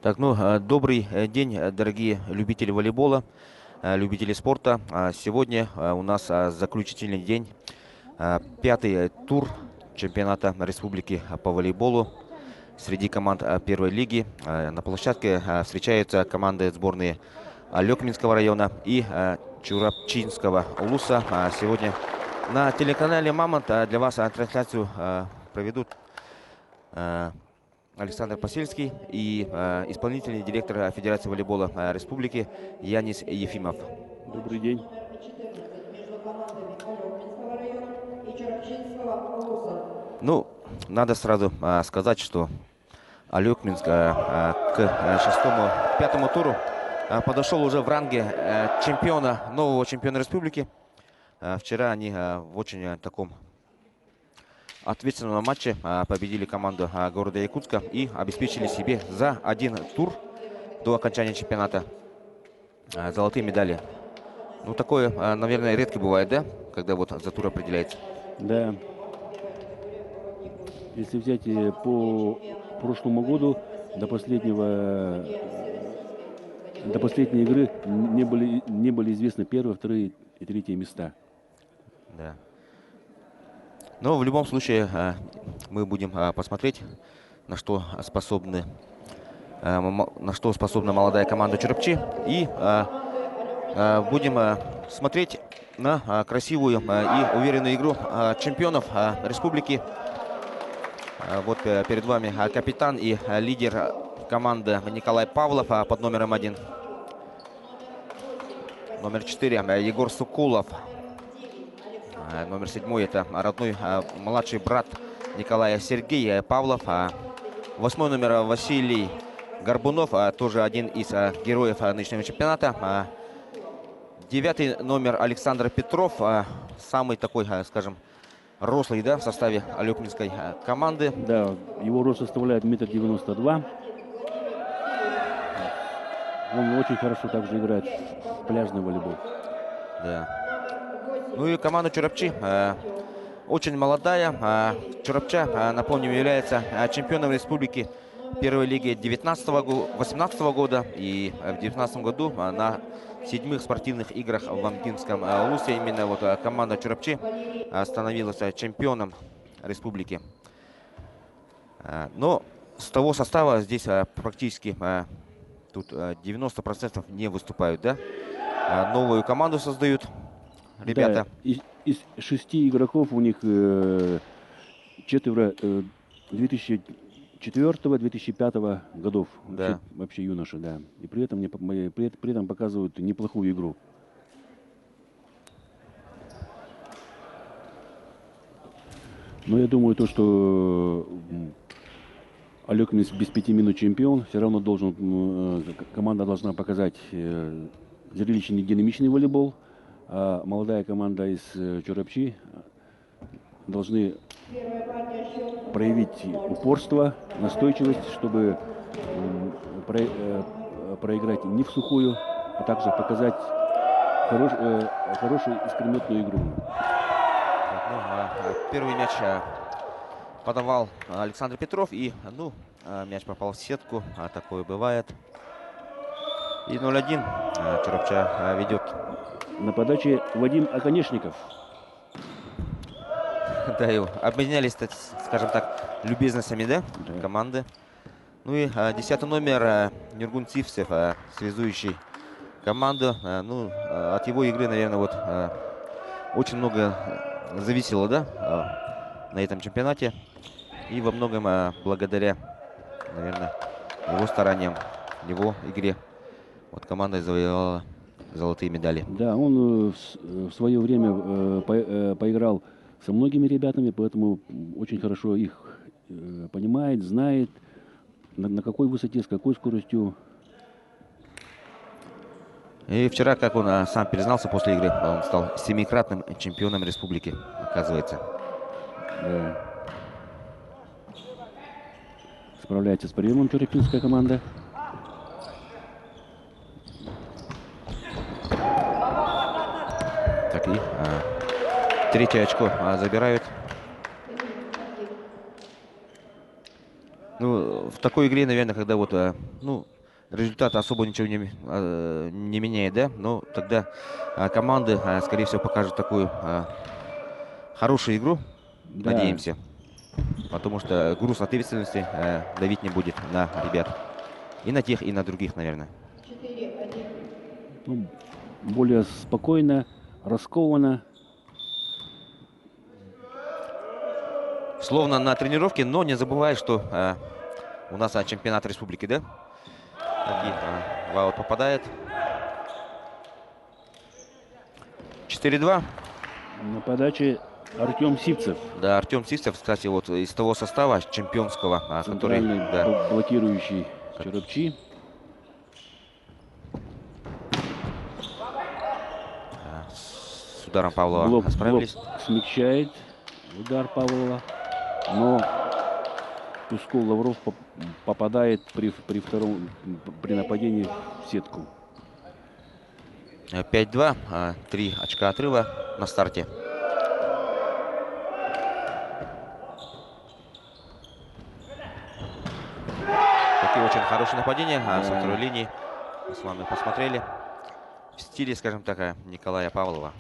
Так, ну, добрый день, дорогие любители волейбола, любители спорта. Сегодня у нас заключительный день, пятый тур чемпионата республики по волейболу среди команд первой лиги. На площадке встречаются команды сборные Алекминского района и Чурапчинского улуса. Сегодня на телеканале «Мамонт» для вас трансляцию проведут Александр Посельский и исполнительный директор Федерации волейбола Республики Янис Ефимов. Добрый день. Ну, надо сразу сказать, что Алекминск к пятому туру подошел уже в ранге чемпиона, нового чемпиона республики. Вчера они в очень таком ответственном матче победили команду города Якутска и обеспечили себе за один тур до окончания чемпионата золотые медали. Ну, такое, наверное, редко бывает, да? Когда вот за тур определяется. Да. Если взять по прошлому году, до последней игры не были известны первые, вторые и третьи места. Да. Но в любом случае мы будем посмотреть, на что способна молодая команда Чурапчи. И будем смотреть на красивую и уверенную игру чемпионов республики. Вот перед вами капитан и лидер команды Николай Павлов под номером 1. Номер 4 Егор Сукулов. Номер 7 это родной младший брат Николая Сергей Павлов. 8 номер Василий Горбунов, тоже один из героев нынешнего чемпионата. 9 номер Александр Петров, самый такой, скажем, рослый, да, в составе Алекминской команды. Да, его рост составляет 1,92 м. Он очень хорошо также играет в пляжный волейбол. Да. Ну и команда Чурапчи очень молодая. Чурапча, напомним, является чемпионом республики первой лиги 19-18 года. И в 2019 году на 7 спортивных играх в Амгинском улусе именно вот команда Чурапчи становилась чемпионом республики. Но с того состава здесь практически тут 90% не выступают, да? Новую команду создают ребята. Да, из 6 игроков у них 4 2004-2005 годов. Да. Вообще юноши, да. И при этом показывают неплохую игру. Но я думаю, что Алекминск без 5 минут чемпион. Все равно команда должна показать зрелищный, динамичный волейбол. А молодая команда из Чурапчи должны проявить упорство, настойчивость, чтобы проиграть не в сухую, а также показать хорошую искрометную игру. Первый мяч подавал Александр Петров, и мяч попал в сетку. Такое бывает. И 0-1 Чурапча ведет. На подаче Вадим Оконечников. Да, и обменялись, скажем так, любезностями, да, команды. Ну и 10 номер Нюргун Цивцев, связующий команду. Ну, от его игры, наверное, вот очень много зависело, да, на этом чемпионате. И во многом благодаря, наверное, его стараниям, его игре, вот команда завоевала золотые медали. Да, он в свое время поиграл со многими ребятами, поэтому очень хорошо их понимает, знает, на какой высоте, с какой скоростью. И вчера, как он сам признался после игры, он стал 7-кратным чемпионом республики, оказывается. Да. Справляется с приемом чурапчинская команда. Так, и третье очко забирают. Ну, в такой игре, наверное, когда вот, результат особо ничего не меняет, да? Но тогда команды, скорее всего, покажут такую хорошую игру, Да, надеемся. Потому что груз ответственности давить не будет на ребят. И на тех, и на других, наверное. ну, более спокойно, раскованно. Словно на тренировке, но не забывай, что у нас чемпионат республики, да? Такие, в аут попадает. 4-2. На подаче Артем Сивцев, Да, Артем Сивцев, кстати, вот из того состава чемпионского, который, центральный да, блокирующий Чарапчи. с ударом Павлова Блок справились. смягчает удар Павлова, но Тускул Лавров попадает при нападении в сетку. 5-2, 3 очка отрыва на старте. Такие очень хорошие нападения со второй линии. Мы с вами посмотрели. В стиле, скажем так, Николая Павлова.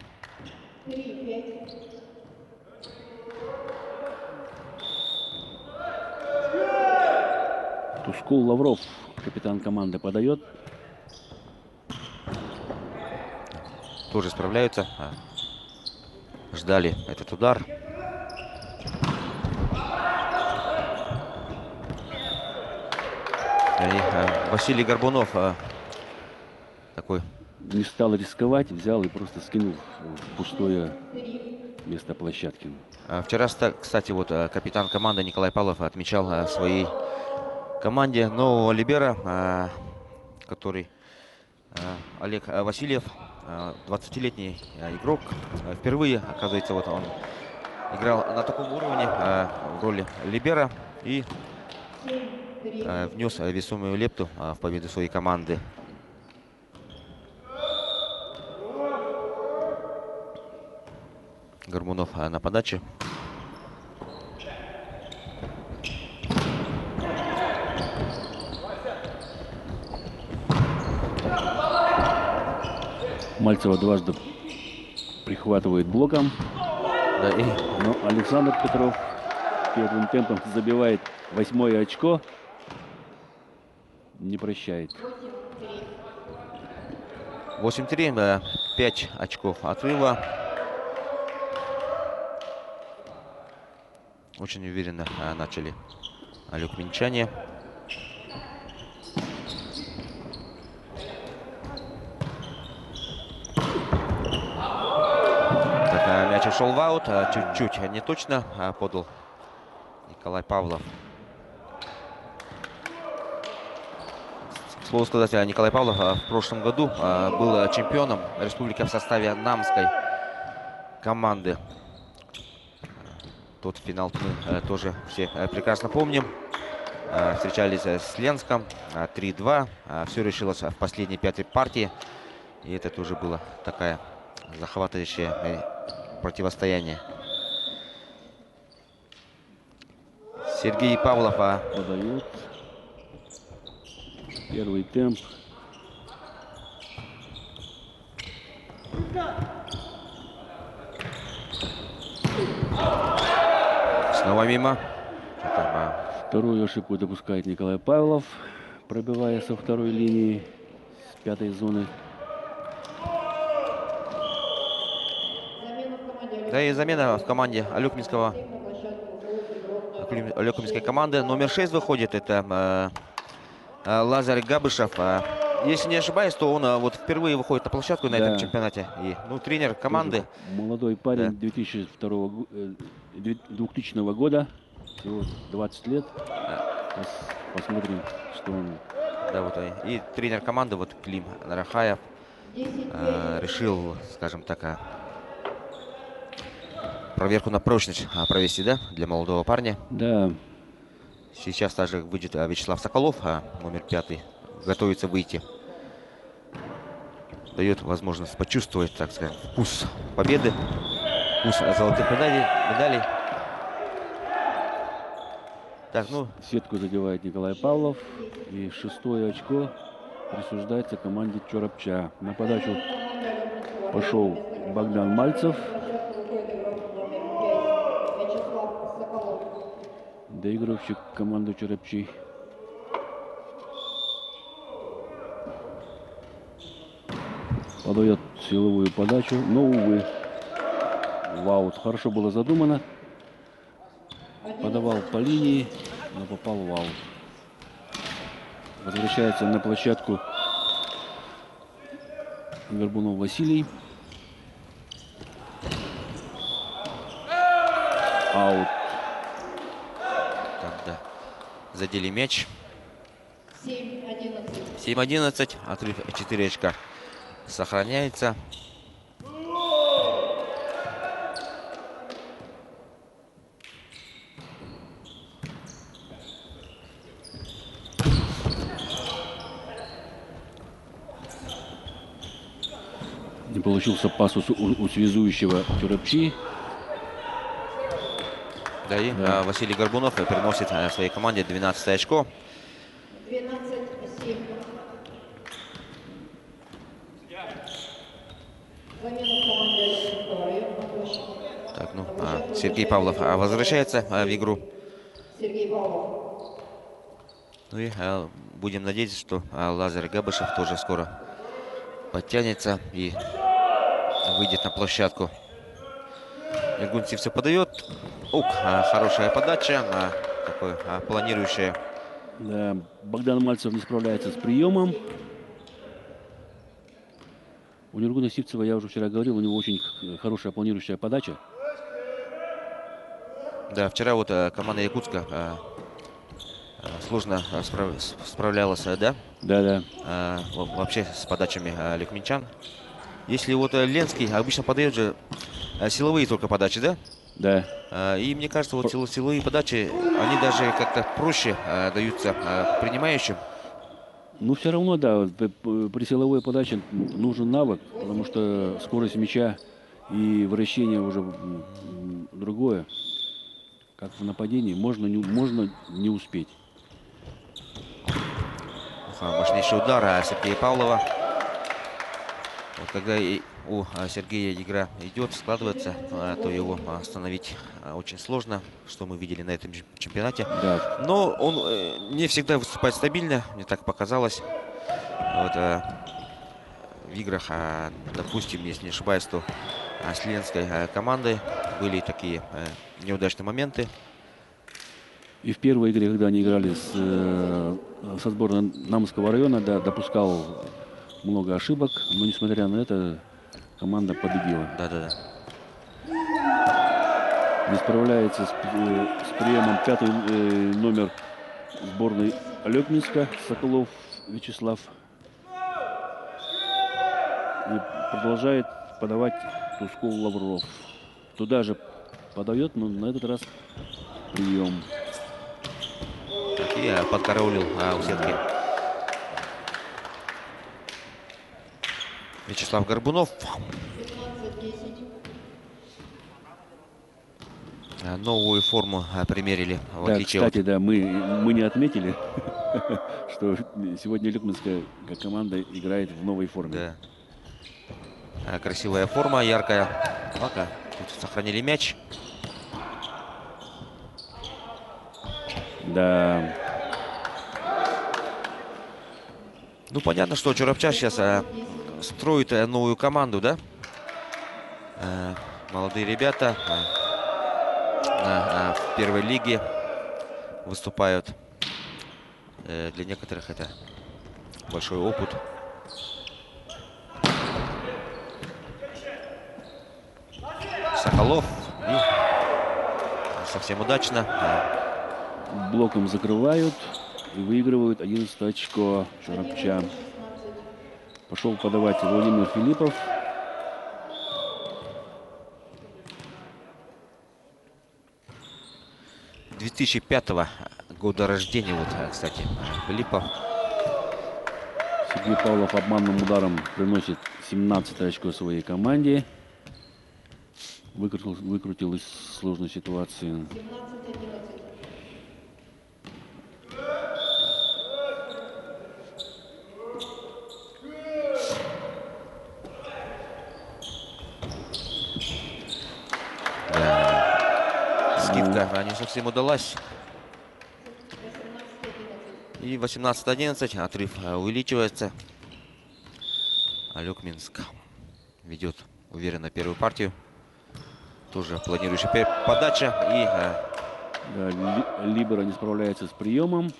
Тускул Лавров, капитан команды, подает. Тоже справляются. Ждали этот удар. И Василий Горбунов такой. Не стал рисковать, взял и просто скинул в пустое место площадки. Вчера, кстати, вот капитан команды Николай Павлов отмечал своей команде нового либера, который Олег Васильев, 20-летний игрок. Впервые, оказывается, вот он играл на таком уровне в роли либера и внес весомую лепту в победу своей команды. Горбунов на подаче. Мальцева дважды прихватывает блоком. Да, и Но Александр Петров первым темпом забивает 8-е очко. Не прощает. 8-3, 5 очков отрыва. Очень уверенно начали алюкминчане. Так, мяч ушел в аут, чуть-чуть не точно подал Николай Павлов. К слову сказать, Николай Павлов в прошлом году был чемпионом республики в составе Намской команды. Тот финал мы тоже все прекрасно помним. Встречались с Ленском 3-2. Все решилось в последней пятой партии. И это тоже было такая захватывающее противостояние. Сергей Павлов подает. Первый темп. снова мимо. Вторую ошибку допускает Николай Павлов, пробивая со второй линии, с пятой зоны. Да и замена в команде Алюкминской команды. Номер 6 выходит. Это Лазарь Габышев. Если не ошибаюсь, то он вот впервые выходит на площадку на этом чемпионате. И, тренер команды. Молодой парень 2000 года. Всего 20 лет. Посмотрим, что он... Да, вот и тренер команды, вот Клим Нарахаев, решил, скажем так, проверку на прочность провести, да, для молодого парня. Да. Сейчас также выйдет Вячеслав Соколов, номер 5, готовится выйти. Дает возможность почувствовать, так сказать, вкус победы, вкус золотых медалей. Так, Сетку задевает Николай Павлов. И 6-е очко присуждается команде Чорапча. На подачу пошел Богдан Мальцев. Доигрывщик команды Чорапчи. Подает силовую подачу, но, увы, в аут. Хорошо было задумано. Подавал по линии, но попал в аут. Возвращается на площадку Горбунов Василий. Аут. Так, да. Задели мяч. 7-11. 7-11. Отрыв 4 очка сохраняется. Не получился пас у связующего Чорапчи. Да, и Да. Василий Горбунов приносит своей команде 12 очко. 12-7. Замена в команде Александровского района на площадь. Так, ну, Сергей Павлов возвращается в игру. Сергей Павлов. Ну и будем надеяться, что Лазарь Габышев тоже скоро подтянется и выйдет на площадку. Игун все подает. Хорошая подача. Такое планирующее. Да, Богдан Мальцев не справляется с приемом. У Нургуна Сивцева, я уже вчера говорил, у него очень хорошая планирующая подача. Да, вчера вот команда Якутска сложно справлялась, да? Да. Вообще с подачами ликминчан. Если вот Ленский обычно подает же силовые только подачи, да? Да. И мне кажется, вот силовые подачи, они даже как-то проще даются принимающим. Ну, все равно, да, при силовой подаче нужен навык, потому что скорость мяча и вращение уже другое. Как в нападении, можно не успеть. Мощнейший удар Сергея Павлова. Вот когда у Сергея игра идет, складывается, то его остановить очень сложно, что мы видели на этом чемпионате. Да. Но он не всегда выступает стабильно, мне так показалось. Вот, в играх, допустим, если не ошибаюсь, то с ленской командой были такие неудачные моменты. И в первой игре, когда они играли со сборной Намского района, да, допускал много ошибок, но несмотря на это, команда победила. Да. Не справляется с приемом пятый номер сборной Алекминска Соколов Вячеслав. И продолжает подавать Тусков Лавров. Туда же подает, но на этот раз прием. Так, и подкараулил у сетки Вячеслав Горбунов. 15-10. Новую форму примерили, в Да, отличие кстати, от... да, мы не отметили, что сегодня Алекминская команда играет в новой форме. Да. Красивая форма, яркая. Пока тут сохранили мяч. Да. Ну, понятно, что Чорапча сейчас строит новую команду, да? Молодые ребята в первой лиге выступают. Для некоторых это большой опыт. Соколов. И совсем удачно. Блоком закрывают и выигрывают 11 очко Чорапча. Пошел подавать Владимир Филиппов. — 2005 года рождения, вот, кстати, Филиппов. Сергей Павлов обманным ударом приносит 17 очко своей команде. Выкрутил из сложной ситуации. 17-11. Тройка не совсем удалась. И 18-11. Отрыв увеличивается. Алекминск ведет уверенно первую партию. Тоже планирующая подача. И Да, либеро не справляется с приемом.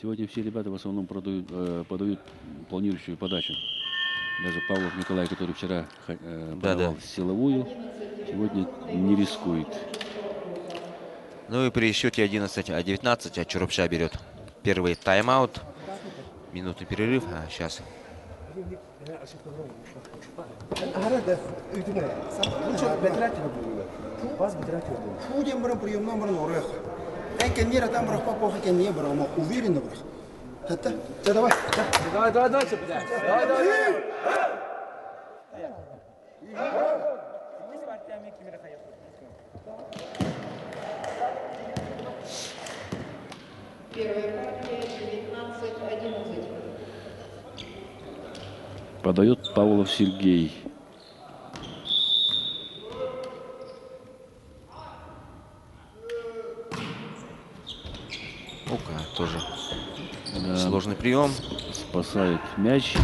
Сегодня все ребята в основном подают планирующую подачу. Даже Павлов Николай, который вчера подавал силовую, сегодня не рискует. ну и при счете 11-19 Чурупша берет первый тайм-аут. Минутный перерыв. Сейчас. Будем брать прием номер 0. Кеннера там брать папа, Кеннера брать, мы уверены брать. Это, давай. Давай, дальше, блядь. Давай. Первая партия 19-11. Подает Павлов Сергей. Тоже сложный прием. Спасает мяч.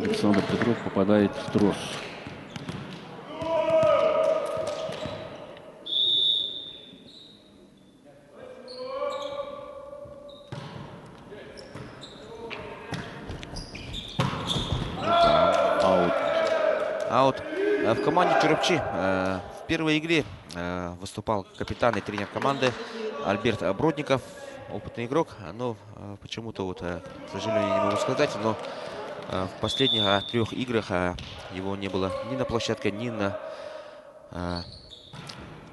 Александр Петров попадает в трос. Аут. В команде Чурупчи в первой игре выступал капитан и тренер команды Альберт Бродников, опытный игрок. Но почему-то, вот, к сожалению, не могу сказать, но в последних 3 играх его не было ни на площадке, ни на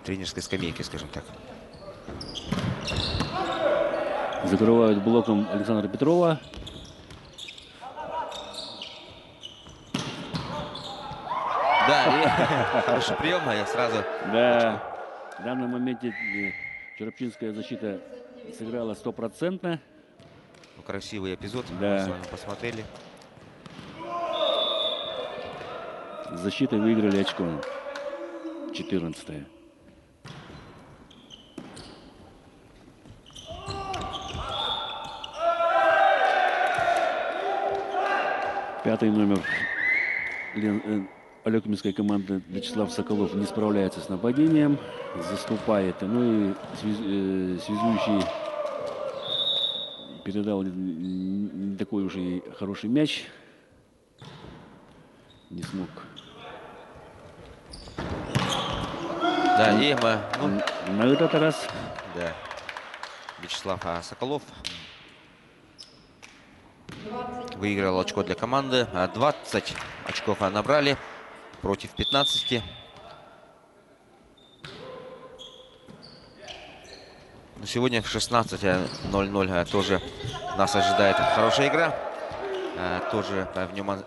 тренерской скамейке, скажем так. Закрывают блоком Александра Петрова. Да, и хороший прием, я сразу. Да, в данном моменте чурапчинская защита сыграла 100%. Красивый эпизод, да. Мы с вами посмотрели. С защитой выиграли очком. 14-е. Пятый номер Алекминской команды Вячеслав Соколов не справляется с нападением, заступает. Ну и связующий передал не такой уж и хороший мяч. Не смог. Да, и мы, на этот раз. Да. Вячеслав Соколов выиграл очко для команды. 20 очков набрали против 15. Но сегодня в 16:00 тоже нас ожидает хорошая игра. Тоже в нем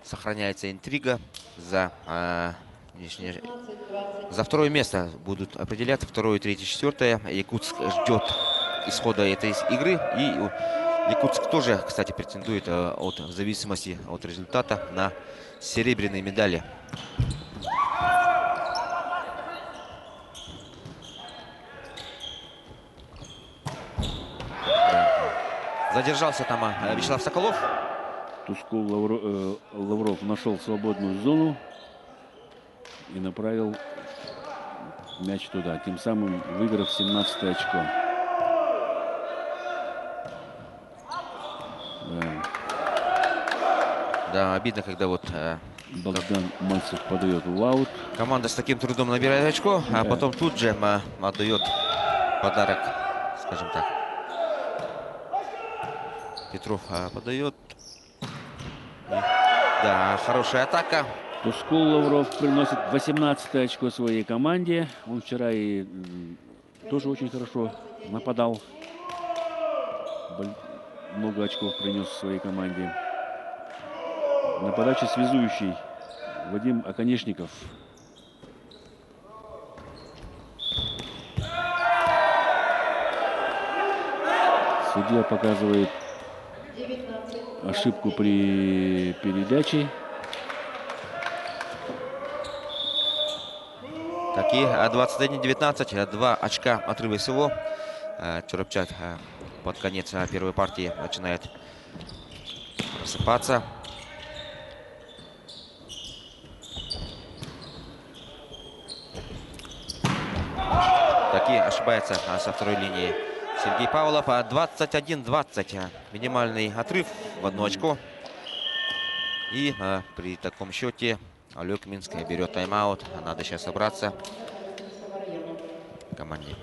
сохраняется интрига за второе место. Будут определяться 2, 3, 4. Якутск ждет исхода этой игры. И Якутск тоже, кстати, претендует в зависимости от результата на серебряные медали. Задержался там Вячеслав Соколов. Тускул Лавров нашел свободную зону и направил мяч туда, тем самым выиграв 17 очко. Да, обидно, когда вот Богдан Мальцев подает в аут. Команда с таким трудом набирает очко, а потом тут же отдает подарок, скажем так. Петров подает. Да, хорошая атака. Тускул Лавров приносит 18 очко своей команде. Он вчера и тоже очень хорошо нападал. Много очков принес своей команде. На подаче связующий Вадим Оконечников. Судья показывает ошибку при передаче. Так и 21-19, 2 очка отрыва всего. Чурапчат под конец первой партии начинает просыпаться. Так и ошибается со второй линии Сергей Павлов. 21-20, минимальный отрыв в 1 очко. И при таком счете Олег Минск берет тайм-аут. Надо сейчас собраться команде.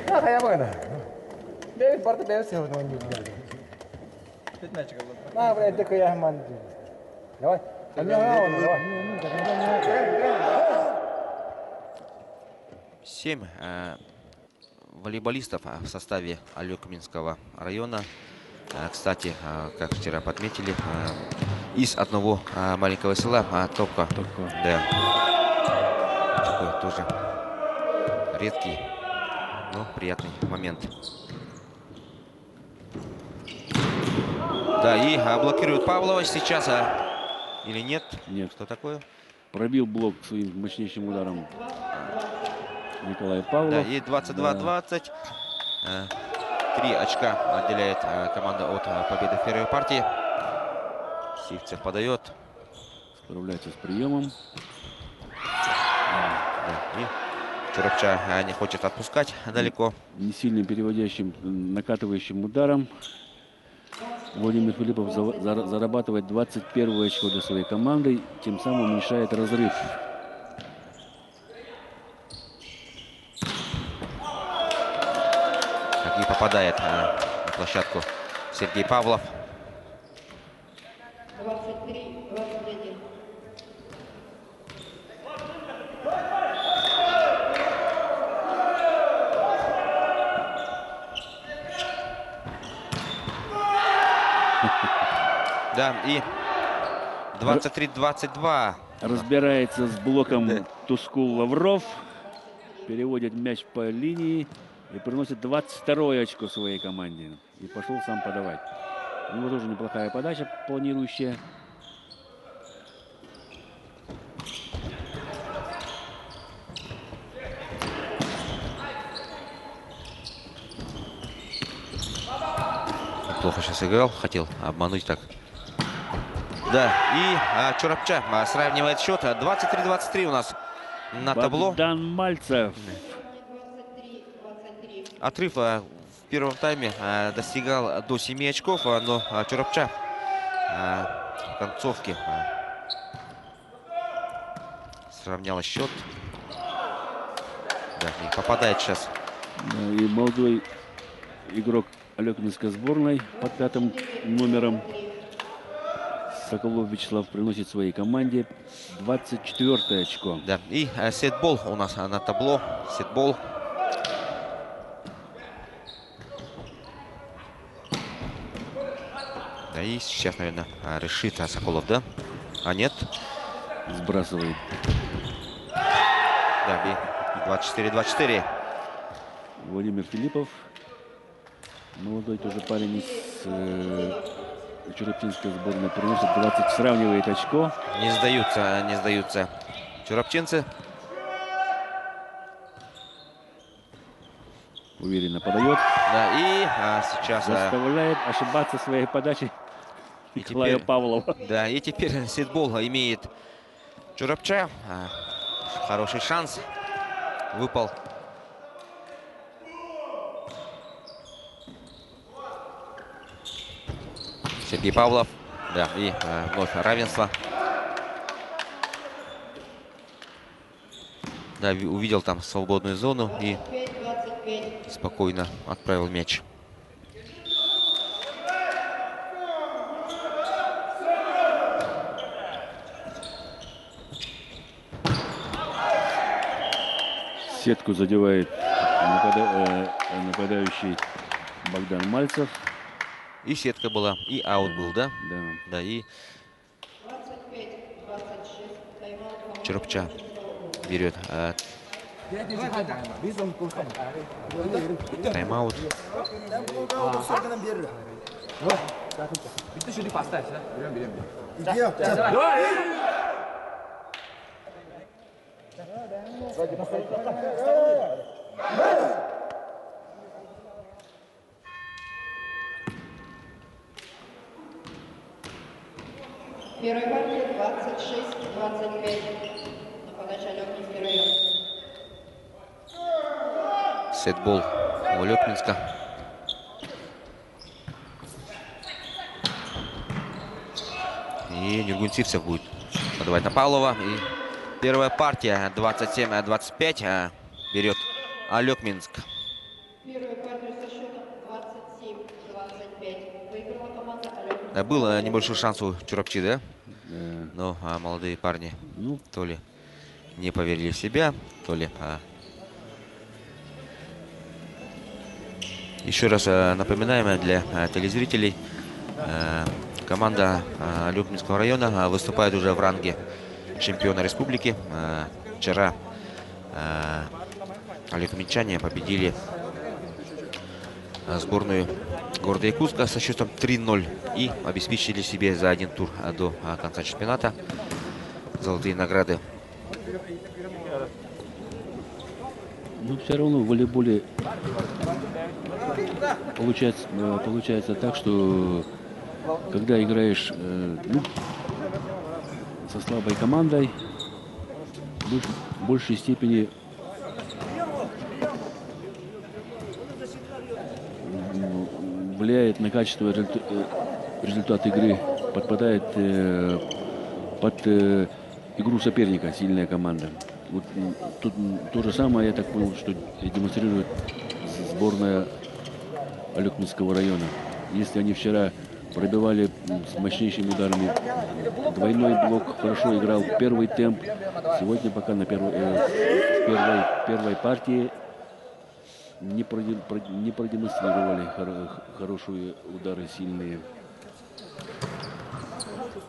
Kayak apa kan? Dia partai dia sih teman juga. Nah, berarti kayak mandi. Lewat. Lewat. 7 волейболистов в составе Алекминского района. Кстати, как вчера подметили, из одного маленького села Топка. Да. Такой тоже редкий, но приятный момент. Да, и блокирует Павлова сейчас. Или нет? Нет. Что такое? Пробил блок своим мощнейшим ударом Николай Павлов. Да, и 22-20. 3 очка отделяет команда от победы в первой партии. Сивцев подает. Справляется с приемом. Да, и Чурапча не хочет отпускать далеко. Не сильным переводящим, накатывающим ударом Владимир Филиппов зарабатывает 21 очко для своей команды, тем самым уменьшает разрыв. И попадает на площадку Сергей Павлов. 23-21. Да, и 23-22. Разбирается с блоком Тускул Лавров. Переводит мяч по линии и приносит 22 очко своей команде. И пошел сам подавать. У него тоже неплохая подача, планирующая. Плохо сейчас играл, хотел обмануть так. Да, и Чурапча сравнивает счет. 23-23 у нас на табло. Богдан Мальцев. 23-23. Отрыв в первом тайме достигал до 7 очков, но Чурапча в концовке сравнял счет. Да, и попадает сейчас. И молодой игрок Алекминской сборной под 5-м номером Соколов Вячеслав приносит своей команде 24 очко. Да, и сетбол у нас на табло. Сетбол. Да, и сейчас, наверное, решит Соколов, да? А нет. Сбрасывает. Да, и 24-24. Владимир Филиппов. Молодой тоже парень из Чурапчинской сборной приносит 20, сравнивает очко. Не сдаются, не сдаются чурапчинцы. Уверенно подает. Да, и сейчас... Заставляет ошибаться своей подачей Николая теперь, Павлова. Да, и теперь сетбол имеет Чурапча. Хороший шанс выпал. Сергей Павлов. Да, и вновь равенство. Да, увидел там свободную зону и 25-25. спокойно отправил мяч. Сетку задевает нападающий Богдан Мальцев. И сетка была, и аут был, да? Да. Да, и 25-26. Чурапча берет тайм-аут. Первая партия 26-25. На подаче Алекминский район. Сетбол у Алекминска. И Нюргунцивцев будет подавать на Павлова. И первая партия 27-25 берет Алекминск. Первую партию со счетом 27-25 выиграла команда Алекминск. Был небольшой шанс у Чурапчи, да? Да. Но молодые парни Ну, то ли не поверили в себя, то ли... Еще раз напоминаем для телезрителей, команда Алекминского района выступает уже в ранге чемпиона республики. Вчера алекминчане победили сборную города Якутска со счетом 3-0 и обеспечили себе за один тур до конца чемпионата золотые награды. ну, все равно в волейболе получается так, что когда играешь ну, со слабой командой, в большей степени влияет на качество результат игры, подпадает под игру соперника сильная команда. Вот тут то же самое, я так понял, что демонстрирует сборная Алекминского района. Если они вчера пробивали с мощнейшими ударами двойной блок, хорошо играл первый темп, сегодня пока на первой партии не продемонстрировали хорошие удары, сильные.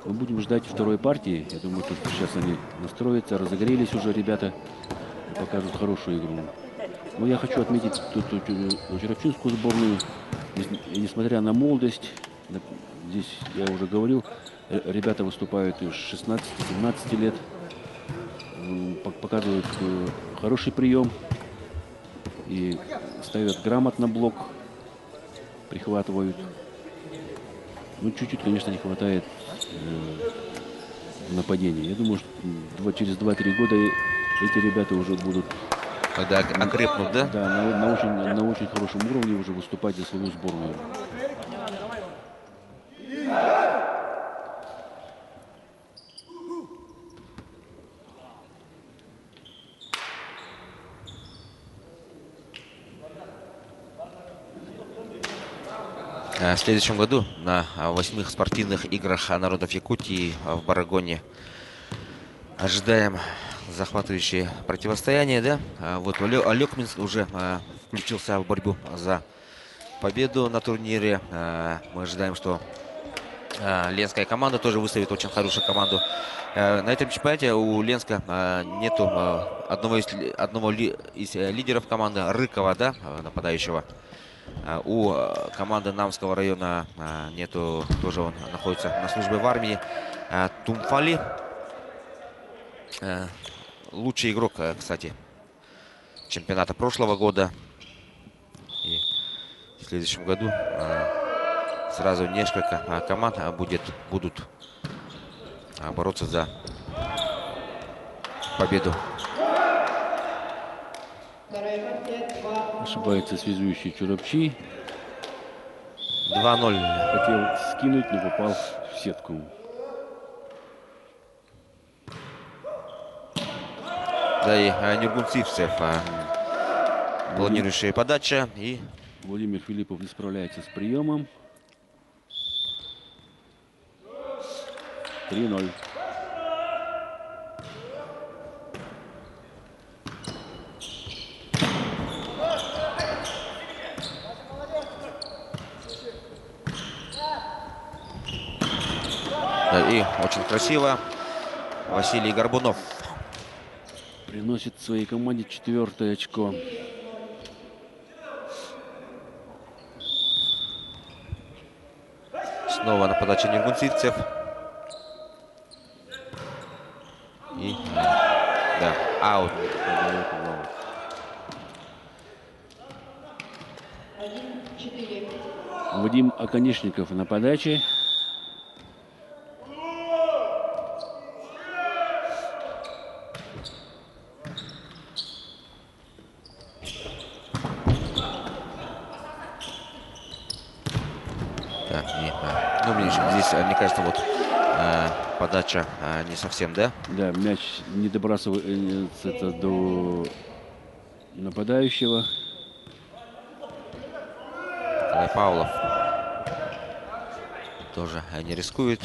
Мы будем ждать второй партии. Я думаю, тут сейчас они настроятся, разогрелись уже ребята и покажут хорошую игру. Но я хочу отметить тут Чурапчинскую сборную. Несмотря на молодость, здесь я уже говорил, ребята выступают из 16-17 лет, показывают хороший прием и ставят грамотно блок, прихватывают. Ну, чуть-чуть, конечно, не хватает в нападении. Я думаю, что через 2-3 года эти ребята уже будут, Когда окрепнут, да? да, на очень хорошем уровне уже выступать за свою сборную. В следующем году на 8 спортивных играх народов Якутии в Барагоне ожидаем захватывающее противостояние, да? Вот Алекминск уже включился в борьбу за победу на турнире. Мы ожидаем, что ленская команда тоже выставит очень хорошую команду. На этом чемпионате у Ленска нету одного из лидеров команды, Рыкова, да, нападающего. У команды Намского района нету, тоже он находится на службе в армии, Тумфали. Лучший игрок, кстати, чемпионата прошлого года. И в следующем году сразу несколько команд будут бороться за победу. Ошибается связующий Чурапчи. 2-0. Хотел скинуть, но попал в сетку. Да и Нюргунцивцев, планирующая подача. И Владимир Филиппов не справляется с приемом. 3-0. да, и очень красиво Василий Горбунов Приносит своей команде 4-е очко. Снова на подаче Нергунцивцев. И да, аут. Подает в аут. 1-4. Вадим Оконечников на подаче. Да, и, ну, здесь, мне кажется, вот подача не совсем, да? Да, мяч не добрасывается до нападающего. Николай Павлов тоже не рискует.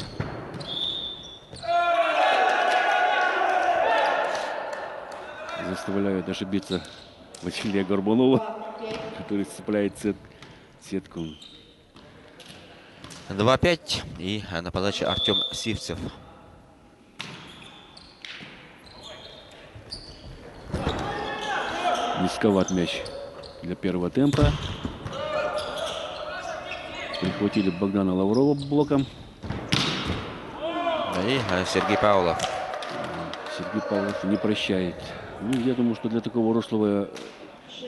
Заставляют ошибиться Василия Горбунова, который цепляет сетку. 2-5. И на подаче Артем Сивцев. Низковат мяч для первого темпа. Прихватили Богдана Лаврова блоком. Да, и Сергей Павлов. Сергей Павлов не прощает. Ну, я думаю, что для такого рослого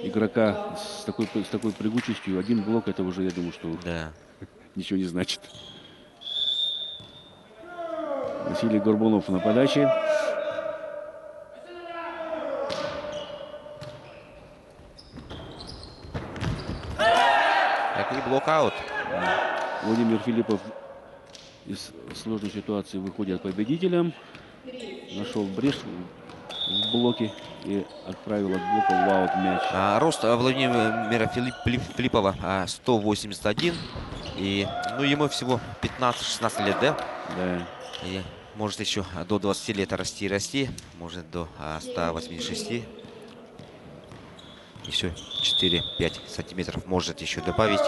игрока с такой прыгучестью один блок, это уже, я думаю, что Да. ничего не значит. Василий Горбунов на подаче. Так и блокаут. Владимир Филиппов из сложной ситуации выходит победителем. Нашел брешь в блоке и отправил от блока в аут мяч. Рост Владимира Филиппова 181. И ну, ему всего 15-16 лет, да? Да. И может еще до 20 лет расти и расти. Может до 186. Еще 4-5 сантиметров может еще добавить.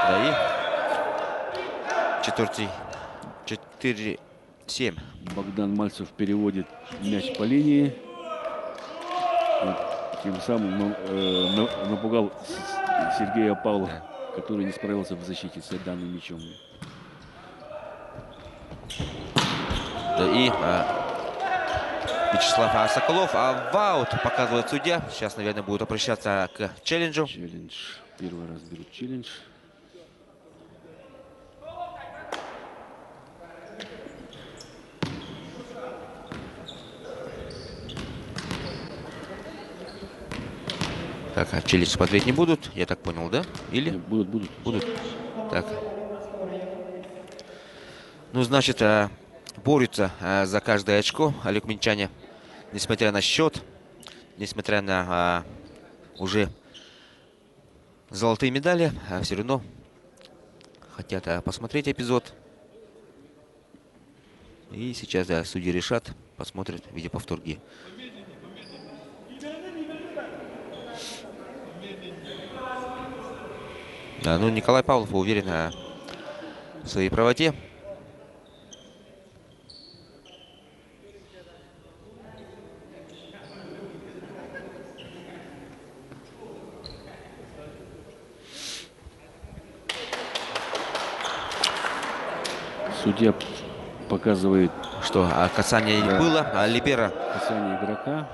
Да и четвертый 4-7. Богдан Мальцев переводит мяч по линии. И тем самым напугал Сергея Павлова, который не справился в защите с данным мячом. Да и Вячеслав Соколов. В аут показывает судья. Сейчас, наверное, будет обращаться к челленджу. Челлендж. Первый раз берут челлендж. Так, челлендж смотреть не будут, я так понял, да? Или? Будут. Будут. Так. Ну, значит, борются за каждое очко алекминчане. Несмотря на счет, несмотря на уже золотые медали, все равно хотят посмотреть эпизод. И сейчас, да, судьи решат, посмотрят в видеоповторги. Да, ну, Николай Павлов уверен в своей правоте. Судья показывает, Что касание не было, либера касание игрока.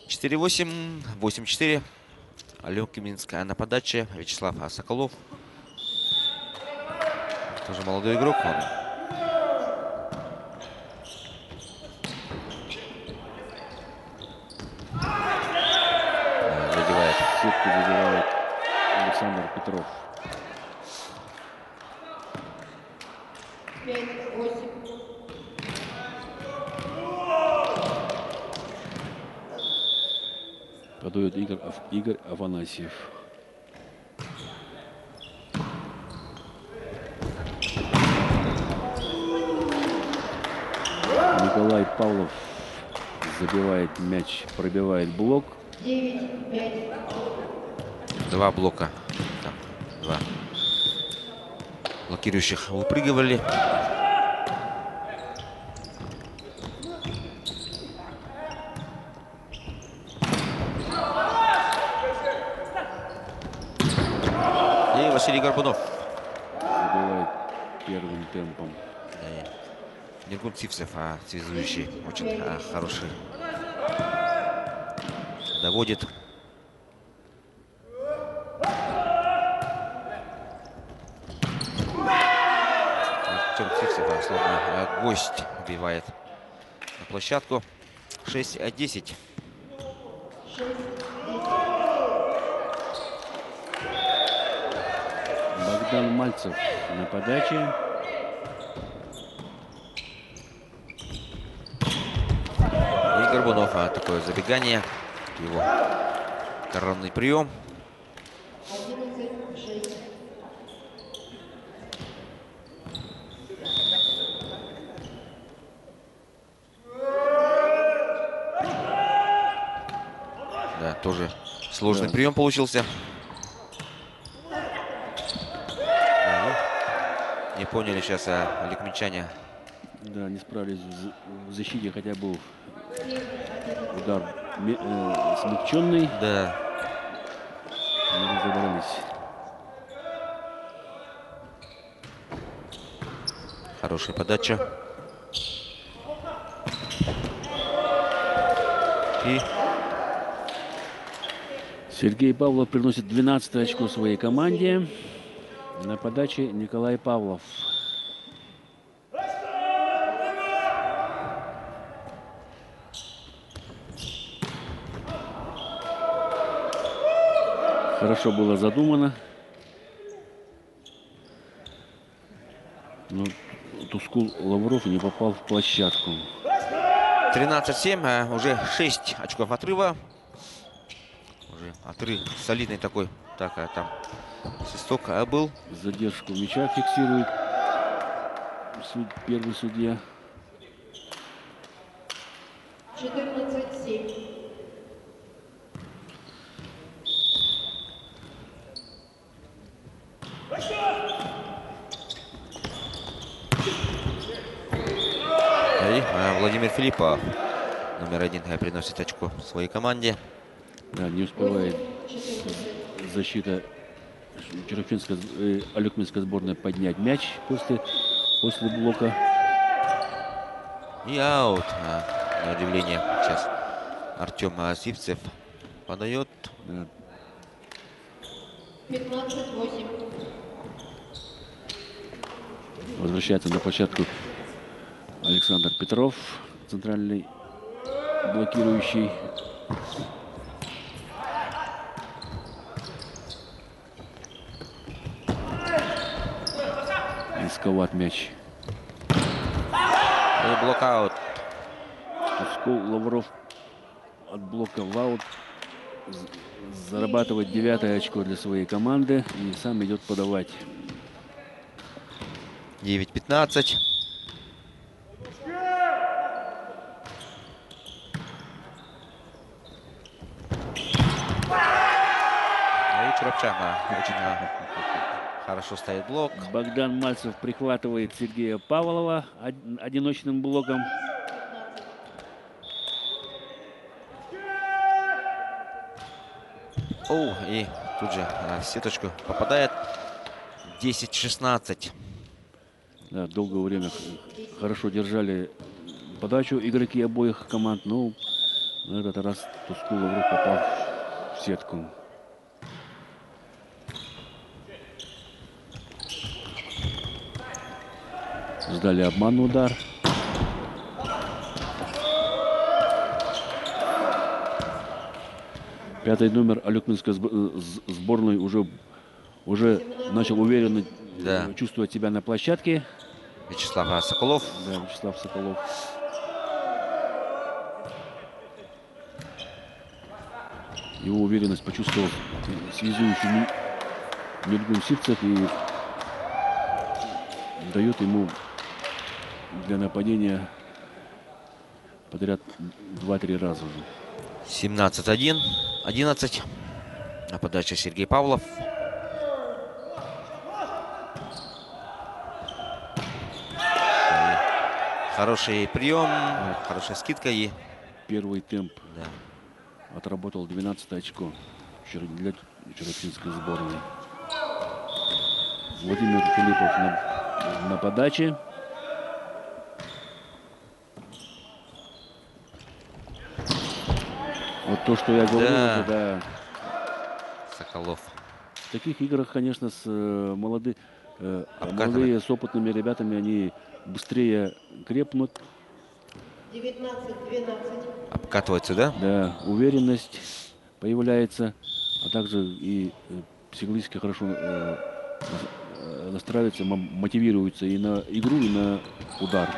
4-8, 8-4. Алекминская на подаче. Вячеслав Соколов. Тоже молодой игрок. Он. Задевает. Сетку задевает Александр Петров. 5-8. Подает Игорь Афанасьев. Николай Павлов забивает мяч, пробивает блок. 9-5. 2 блока. Так, 2. блокирующих выпрыгивали. И Василий Горбунов. Забивает первым темпом. Нергун Цивцев, связующий, очень хороший. Доводит. Артем Цивцев, словно гость, убивает на площадку. 6-10. Богдан Мальцев на подаче. И Горбунов, такое забегание. Его коронный прием. 11-6. Да, тоже сложный Да. прием получился. Не поняли сейчас ликмичане. Да, не справились в защите, хотя был удар смягченный. Да. Не разобрались. Хорошая подача. И Сергей Павлов приносит 12 очко своей команде. На подаче Николай Павлов. Хорошо было задумано. Но Тускул Лавров не попал в площадку. 13-7, уже 6 очков отрыва. Уже отрыв солидный такой. Так, там свисток был. Задержку мяча фиксирует первый судья. 14-7. И Владимир Филиппов, номер 1, приносит очко своей команде. Да, не успевает защита Алюкминской сборной поднять мяч после блока. И аут. На удивление сейчас Артем Цивцев подает. Да, 15-8. возвращается на площадку Александр Петров, центральный блокирующий. Низковат мяч. И блокаут. Тускул Лавров от блока в аут. Зарабатывает 9-е очко для своей команды и сам идет подавать. 9-15. И Чурапчан очень хорошо ставит блок. Богдан Мальцев прихватывает Сергея Павлова одиночным блоком. Оу, и тут же в сеточку попадает. 10-16. Да, долгое время хорошо держали подачу игроки обоих команд, но на этот раз Тускул Лавров попал в сетку. Ждали обманный удар. Пятый номер Алюкминской сборной уже начал уверенно чувствовать себя на площадке. Вячеслав Соколов. Да, Вячеслав Соколов. Его уверенность почувствовал связующий Нергун Цивцев и дает ему для нападения подряд 2-3 раза уже. 17-1. 11. На подаче Сергей Павлов. Хороший прием, хорошая скидка и Первый темп да. отработал 12 очко для чернокнижской сборной. Владимир Филиппов на подаче. Вот то, что я говорил, Да. да. Соколов. В таких играх, конечно, молодые с опытными ребятами, они быстрее крепнут. 19-12. Обкатывается, да? Да, уверенность появляется, а также и психологически хорошо настраиваются, мотивируются и на игру, и на удар.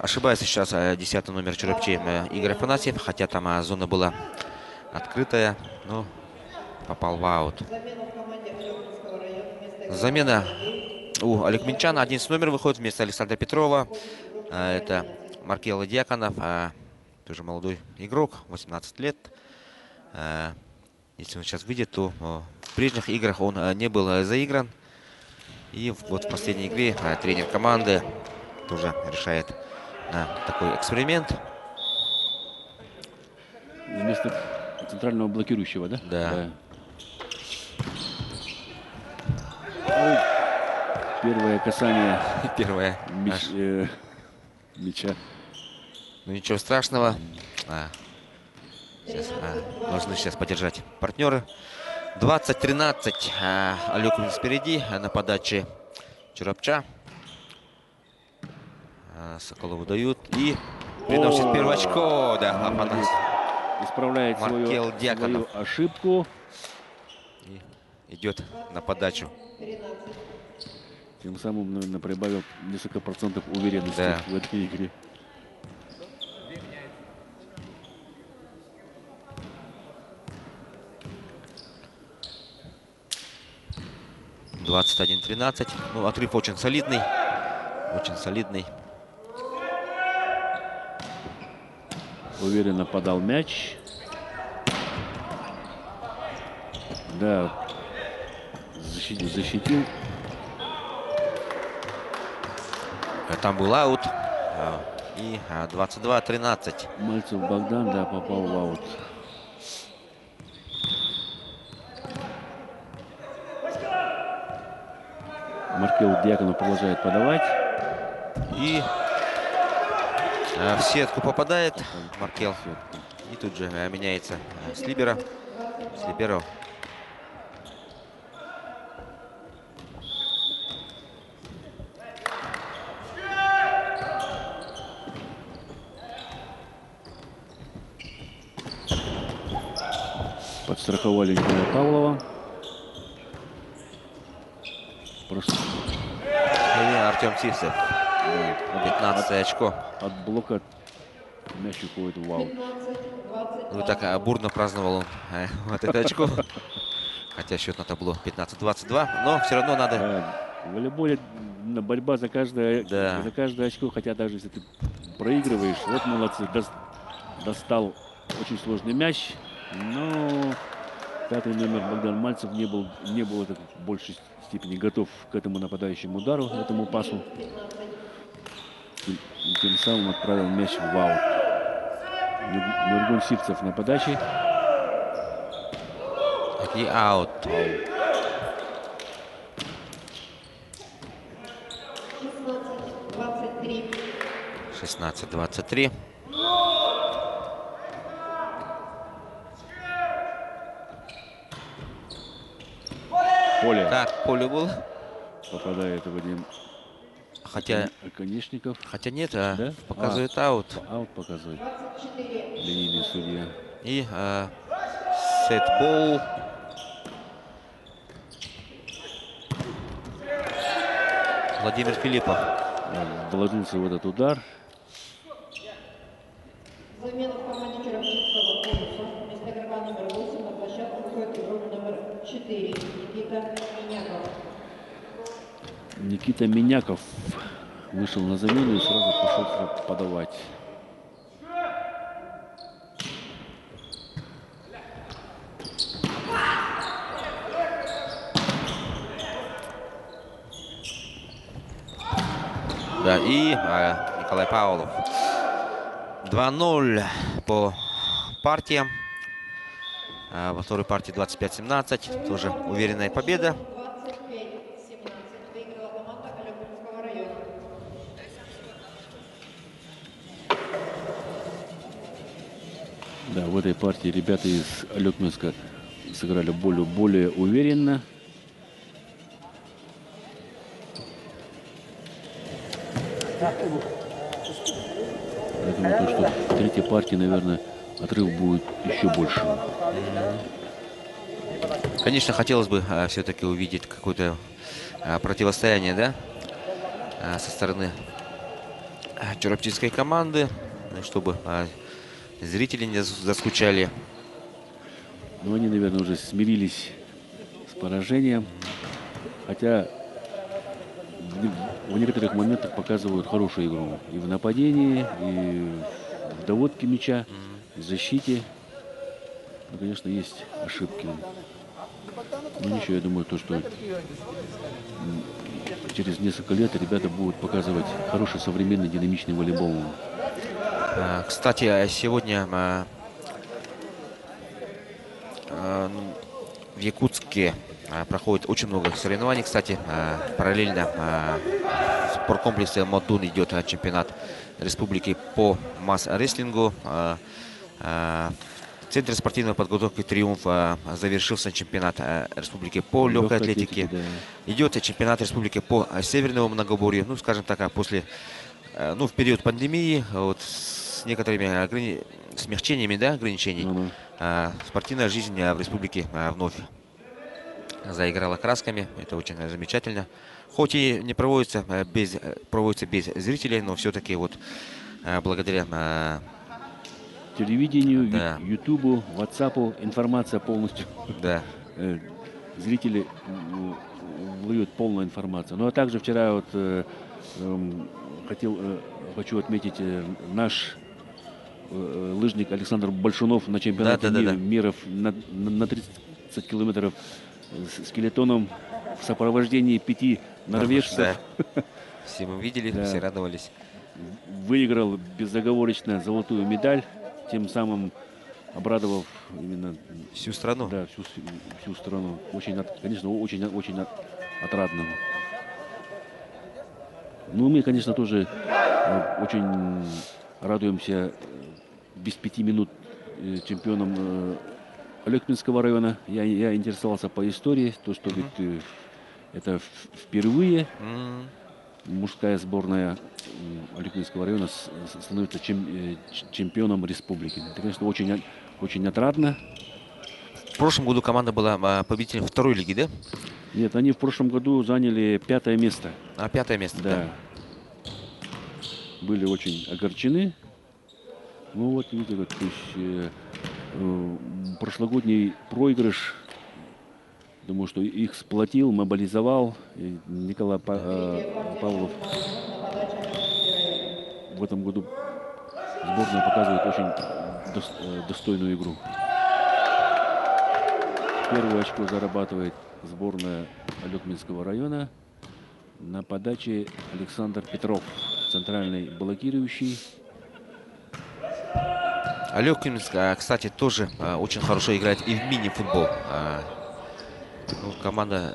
Ошибается сейчас 10-й номер Чурапчи Игорь Афанасьев, хотя там зона была открытая, но попал в аут. Замена в команде Алёкинского района. Вместо Замена у Алюкминчана. 11 номер выходит вместо Александра Петрова. Это Маркел Дьяконов, тоже молодой игрок, 18 лет. Если он сейчас выйдет, то в прежних играх он не был заигран. И вот в последней игре тренер команды тоже решает такой эксперимент. Вместо центрального блокирующего, да? Да. Ой, первое касание Первое. мяча. Ну ничего страшного. Должны сейчас поддержать партнеры. 20-13. Алюкмин спереди на подаче Чурапча. Соколову дают. И приносит первое очко. Да, Афанасьев. Исправляет Маркел Дьяконов. свою ошибку. И идет на подачу. Тем самым, наверное, прибавил несколько процентов уверенности Да. в этой игре. — 21-13. Ну, отрыв очень солидный. Очень солидный. Уверенно подал мяч. Да, защитил. Там был аут. И 22-13. Мальцев Богдан, да, попал в аут. Маркел Дьяконов продолжает подавать. И в сетку попадает Маркел. И тут же меняется с либеро. С либеро. Подстраховали Николая Павлова. Просто И Артем Сивцев. 15 очко. от блока мяч уходит в аут. Ну так бурно праздновал он вот это очко. Хотя счет на табло 15-22. Но все равно надо... В волейболе борьба за каждое очко, хотя даже если ты проигрываешь, вот молодцы, достал очень сложный мяч, но пятый номер Богдан Мальцев не был в большей степени готов к этому нападающему удару, этому пасу. И тем самым отправил мяч в аут. Нургун Сивцев на подаче. И аут. 16-23. Поле. Так, поле был. Попадает Вадим Хотя Конечников. нет, Да? показывает аут. Аут показывает линейный судья. И сетбол. Владимир Филиппов. Вложился в этот удар. Замена в команде Чурапчинского полюса. Вместо игрока номер 8 на площадку выходит игрок номер 4 Никита Миняков. Никита Миняков вышел на замену и сразу пошел подавать. Да, и Николай Павлов. 2-0 по партиям. Во второй партии 25-17. Тоже уверенная победа. 25-17 выиграла команда Алекминского района. Да, в этой партии ребята из Алекминска сыграли более уверенно. Я думаю, что в третьей партии, наверное, отрыв будет еще больше. Конечно, хотелось бы все-таки увидеть какое-то противостояние, да, со стороны чураптинской команды, чтобы зрители не заскучали. Но они, наверное, уже смирились с поражением. Хотя в некоторых моментах показывают хорошую игру. И в нападении, и в доводке мяча, и в защите. Но, конечно, есть ошибки. Но ничего, я думаю, что через несколько лет ребята будут показывать хороший, современный, динамичный волейбол. Кстати, сегодня в Якутске проходит очень много соревнований. Кстати, параллельно в спорткомплексе Мотун идет чемпионат республики по масс-рестлингу. В Центре спортивной подготовки «Триумф» завершился чемпионат республики по легкой атлетике. Да. Идет чемпионат республики по северному многоборью. Ну, скажем так, после, в период пандемии, вот с некоторыми смягчениями, да, ограничений, спортивная жизнь в республике вновь заиграла красками. Это очень замечательно. Хоть и не проводится без зрителей, но все-таки вот благодаря Телевидению, да. Ютубу, Ватсапу информация полностью. Да. Зрители выдают полную информацию. Ну а также вчера вот хочу отметить наш лыжник Александр Большунов на чемпионате мира на 30 километров с скелетоном в сопровождении 5 норвежцев. Да. Все мы видели, Да. все радовались. Выиграл безоговорочно золотую медаль, тем самым обрадовав именно всю страну. Да, всю страну. Конечно, очень отрадно. Ну, мы, конечно, тоже очень радуемся без 5 минут чемпионом Алекминского района. Я интересовался по истории, что ведь это впервые мужская сборная Алекминского района становится чемпионом республики. Это, конечно, очень отрадно. В прошлом году команда была победителем второй лиги, да? Нет, они в прошлом году заняли 5-е место. 5-е место, да. Были очень огорчены. Ну вот, видите, то есть, прошлогодний проигрыш, думаю, что их сплотил, мобилизовал. И Николай Павлов в этом году сборная показывает очень достойную игру. Первое очко зарабатывает сборная Алекминского района. На подаче Александр Петров, центральный блокирующий. Алекминск, кстати, тоже очень хорошо играет и в мини-футбол. Команда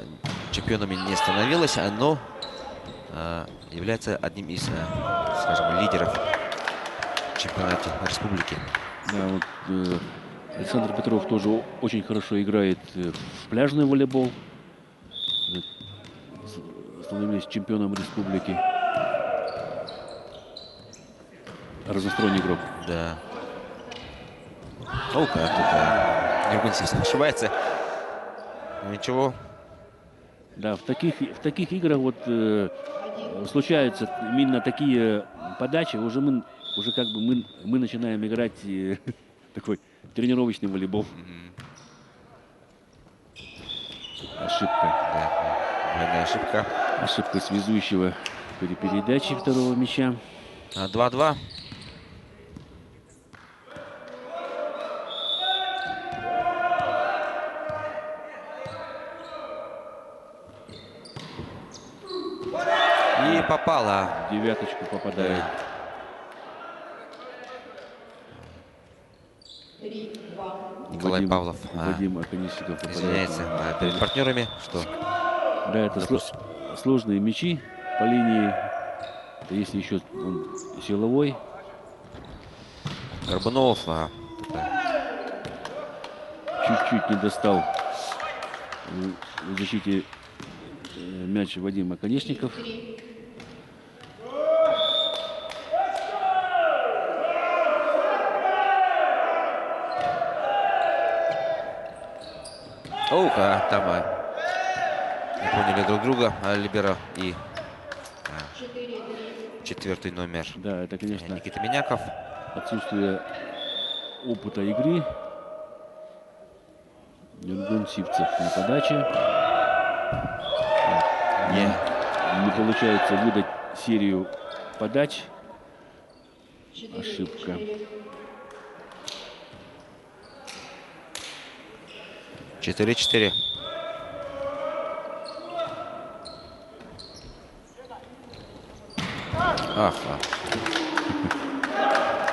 чемпионами не становилась, но является одним из, скажем, лидеров чемпионата республики. Да, вот, Александр Петров тоже очень хорошо играет в пляжный волейбол. Становились чемпионом республики. Разносторонний игрок. Да. О, как тут Нергунцев ошибается. Ничего. Да, в таких играх вот случаются именно такие подачи. Уже как бы мы начинаем играть такой тренировочный волейбол. Ошибка. Да, двойная ошибка. Ошибка связующего при передаче второго мяча. 2-2. И попал попал, В девяточку попадает. 3-2. Николай Павлов Вадим Оконечников попадает. извиняется перед партнерами, что Да, это допустим. сложные мячи по линии. Если еще он силовой. Горбунов Чуть-чуть не достал в защите мяч Вадим Оконечников. там не поняли друг друга либеро и 4-3. четвертый номер Да, это, конечно, Никита Миняков. отсутствие опыта игры. Юрген Сивцев на подаче. Не получается выдать серию подач. Ошибка. 4-4.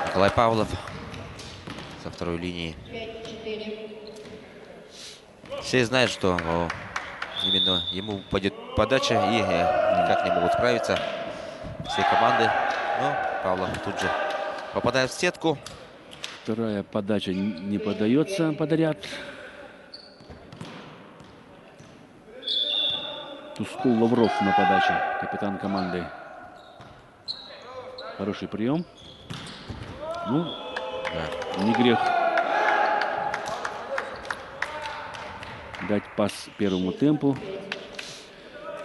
Николай Павлов со второй линии. 5-4. Все знают, что именно ему упадет подача и никак не могут справиться все команды. Но Павлов тут же попадает в сетку. Вторая подача не подается подряд. Тускул Лавров на подаче, капитан команды. Хороший прием. Ну, не грех дать пас первому темпу.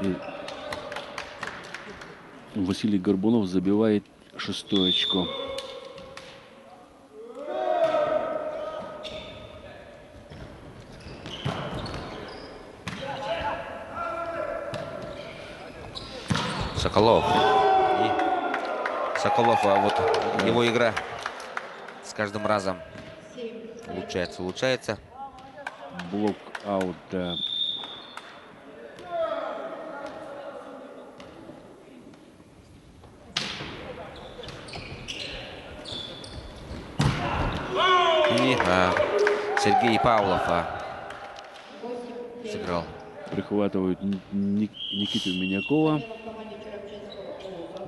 И Василий Горбунов забивает 6-е очко. Соколов. И Соколов, его игра с каждым разом улучшается. Блок аут, да. И Сергей Павлов сыграл. Прихватывают Никиту Минякова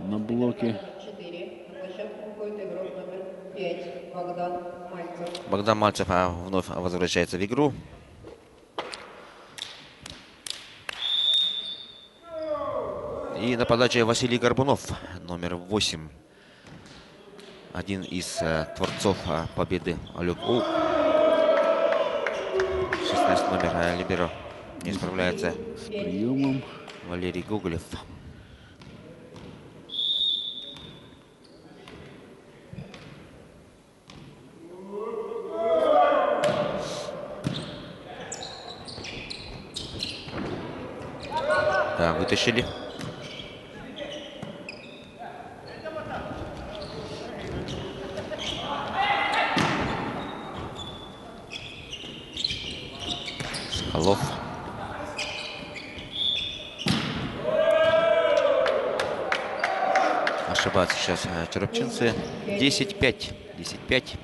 на блоке. 4. На площадку выходит игрок номер 5. Богдан Мальцев. Богдан Мальцев вновь возвращается в игру. И на подаче Василий Горбунов, номер 8. Один из творцов победы. 16 номер либеро не справляется. С приемом. Валерий Гоголев. Да, вытащили. Соколов. Ошибаются сейчас черепчинцы. 10-5. 10-5.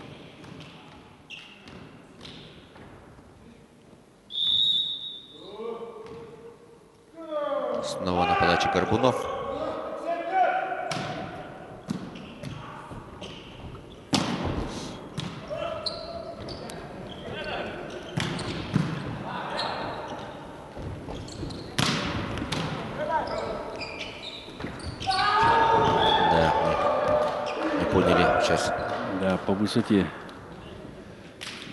Снова на подаче Горбунов. Да, не поняли сейчас. Да, по высоте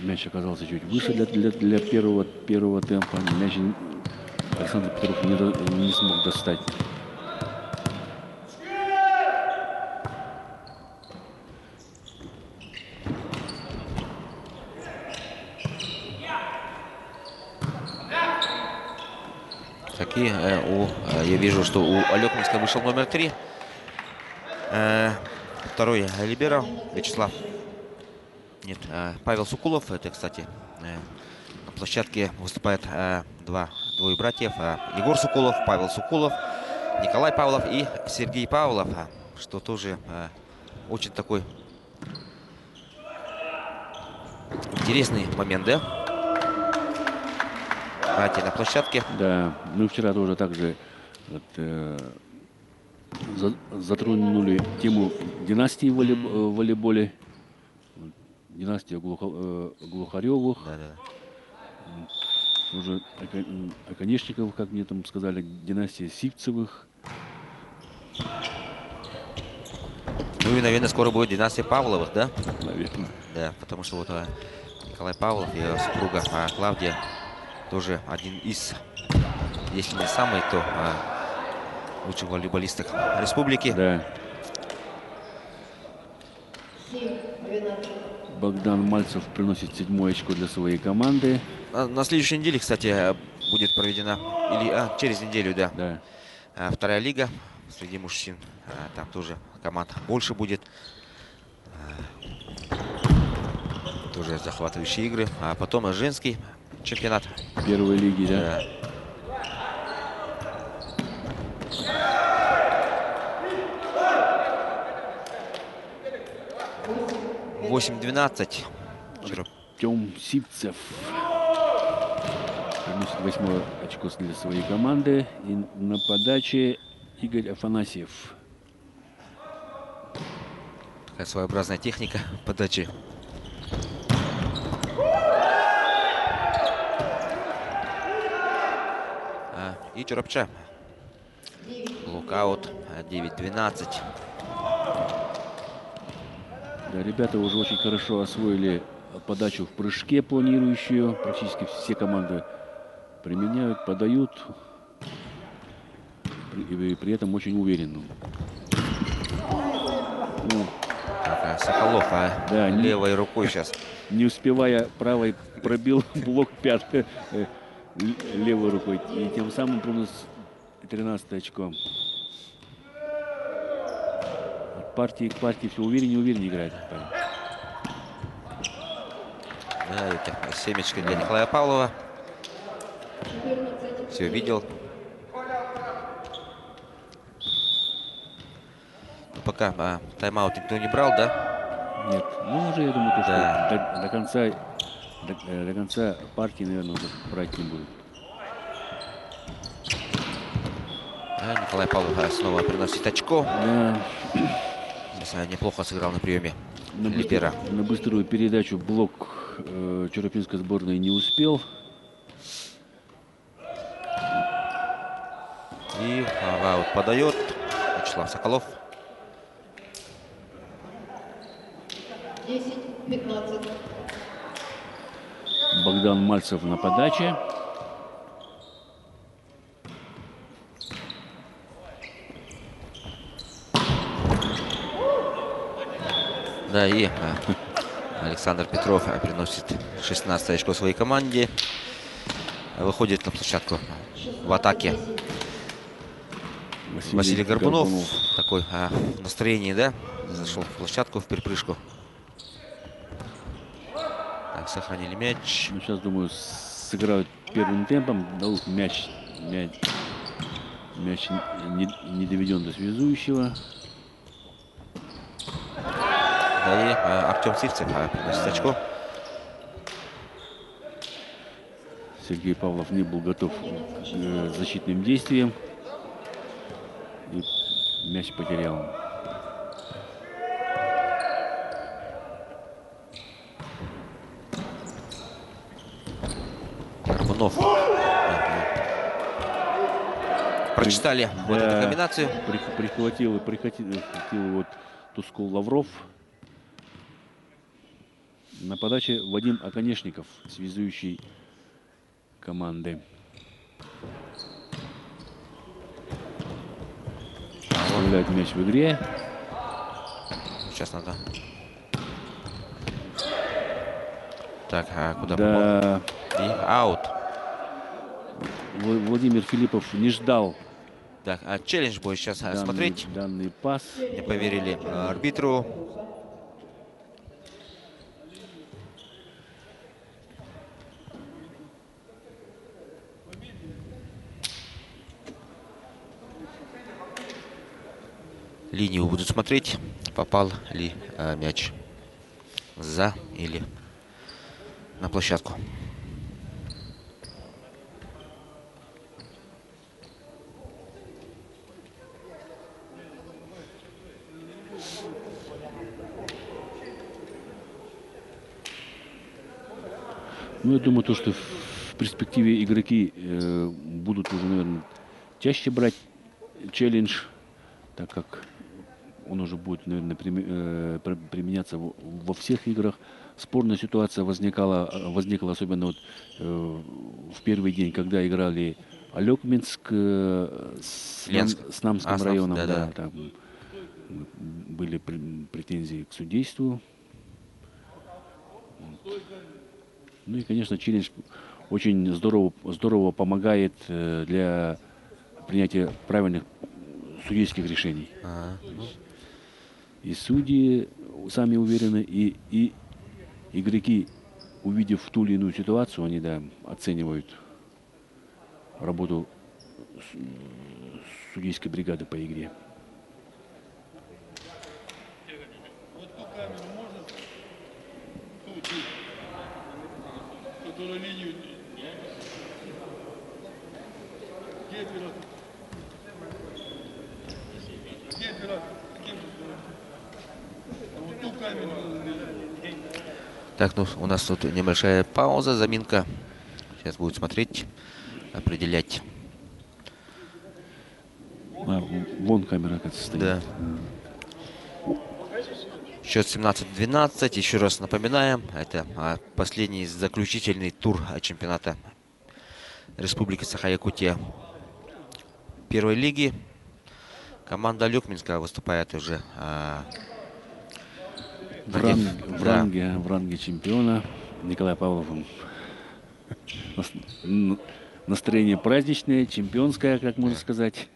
мяч оказался чуть выше для первого темпа. Мяч Александр Петров не смог достать. Такие я вижу, что у Алекминска вышел номер 3. Второй либеро Вячеслав. Нет, Павел Сукулов. Это, кстати, на площадке выступает двое братьев. Егор Сукулов, Павел Сукулов. Николай Павлов и Сергей Павлов, что тоже очень такой интересный момент, да? Братья на площадке. Да, мы вчера тоже также вот, затронули тему династии в волейболе. Династия Глухаревых. Да-да. Уже Оконечников, как мне там сказали, династия Сивцевых. Ну и, наверное, скоро будет династия Павловых, да? Наверное. Да, потому что вот Николай Павлов и его супруга Клавдия тоже один из, если не самый, то лучших волейболистов республики. Да. 7-12. Богдан Мальцев приносит 7-е очко для своей команды. На следующей неделе, кстати, будет проведена, или через неделю, да, Да. вторая лига среди мужчин. Там тоже команд больше будет. Тоже захватывающие игры. А потом женский чемпионат. Первой лиги, да. 8-12. Артем Сивцев приносит 8-е очко для своей команды. И на подаче Игорь Афанасьев. Такая своеобразная техника подачи. И Чурапча. Лукаут 9-12. Да, ребята уже очень хорошо освоили подачу в прыжке планирующую. Практически все команды применяют, подают. И при этом очень уверенно. Ну, Соколов да, левой рукой сейчас. Не успевая правой пробил блок пятой левой рукой. И тем самым принес 13 очко. От партии к партии все увереннее играет. Да, эти семечки для Николая Павлова. Все видел. Но пока тайм-аут никто не брал, да? Нет. Ну, уже, я думаю, то, Да. что до конца партии, наверное, уже брать не будут. Да, Николай Павлов снова приносит очко. Да. Здесь неплохо сыграл на приеме. На быструю передачу блок Чурапинской сборной не успел. И аут подает Вячеслав Соколов. 10-15. Богдан Мальцев на подаче. Да, и Александр Петров приносит 16 очко своей команде. Выходит на площадку в атаке Василий Горбунов. Такой в настроении, да? Зашел в площадку в припрыжку. Так, сохранили мяч. Ну, сейчас, думаю, сыграют первым темпом. Дадут мяч не доведен до связующего. Да, и Артем Сивцев приносит очко. Сергей Павлов не был готов к защитным действиям. И мяч потерял. Горбунов. Прочитали вот эту комбинацию. Прихватил вот Тускул Лавров. На подаче Вадим Оконечников, связующий команды. Оставляет мяч в игре. Сейчас надо. Так, куда Да. попал? И аут. Владимир Филиппов не ждал. Так, челлендж будет сейчас смотреть. Данный пас. Не поверили арбитру. Линию будут смотреть, попал ли мяч за или на площадку. Ну, я думаю, то, что в перспективе игроки будут уже, наверное, чаще брать челлендж, так как он уже будет, наверное, применяться во всех играх. Спорная ситуация возникла особенно вот, в первый день, когда играли Алекминск Ленск. с Намским Снамск, районом. да, Да, да. там были претензии к судейству. Ну и, конечно, челлендж очень здорово помогает для принятия правильных судейских решений. И судьи сами уверены, и игроки, увидев ту или иную ситуацию, они, да, оценивают работу судейской бригады по игре. Так, ну у нас тут небольшая пауза, заминка. Сейчас будет смотреть, определять. Вон камера, как стоит. Да. Счет 17-12. Еще раз напоминаем, это последний заключительный тур чемпионата Республики Саха-Якутия первой лиги. Команда Алекминска выступает уже в ранге чемпиона. Николай Павлов. Настроение праздничное, чемпионское, как можно сказать.